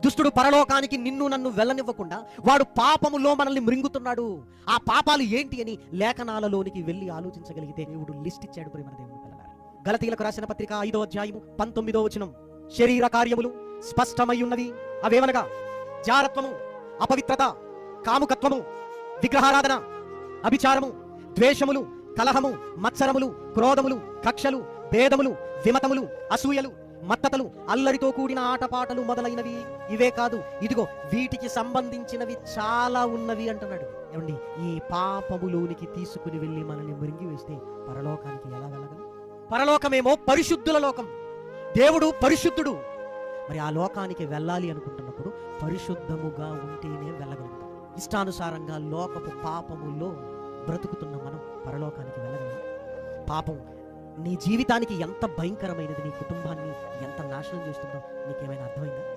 దుష్టుడు పరలోకానికి నిన్ను నన్ను వెళ్ళనివ్వకుండా వాడు పాపములో మనల్ని మృంగుతున్నాడు. ఆ పాపాలు ఏంటి అని లేఖనాలలోనికి వెళ్ళి ఆలోచించగలిగితే దేవుడు లిస్ట్ ఇచ్చాడు. ప్రేమ దేవుడు పిల్లలారా, గలతీయులకు రాసిన పత్రిక 5వ అధ్యాయము 19వ వచనం, శరీర కార్యములు స్పష్టమై ఉన్నవి. అవేమనగా జారత్వము, అపవిత్రత, కాముకత్వము, విగ్రహారాధన, అభిచారము, ద్వేషములు, కలహము, మత్సరములు, క్రోధములు, కక్షలు, భేదములు, విమతములు, అసూయలు, మత్తతలు, అల్లరితో కూడిన ఆటపాటలు మొదలైనవి. ఇవే కాదు, ఇదిగో వీటికి సంబంధించినవి చాలా ఉన్నవి అంటున్నాడు. ఏమండి, ఈ పాపములోనికి తీసుకుని వెళ్ళి మనల్ని మృంగి వేస్తే పరలోకానికి ఎలా వెళ్ళగలం? పరలోకమేమో పరిశుద్ధుల లోకం, దేవుడు పరిశుద్ధుడు. మరి ఆ లోకానికి వెళ్ళాలి అనుకుంటున్నప్పుడు పరిశుద్ధముగా ఉంటేనే వెళ్ళగలుగుతాం. ఇష్టానుసారంగా లోకపు పాపములో బ్రతుకుతున్న మనం పరలోకానికి వెళ్ళగలం? పాపం నీ జీవితానికి ఎంత భయంకరమైనది, నీ కుటుంబాన్ని ఎంత నాశనం చేస్తుందో నీకేమైనా అర్థమైందా?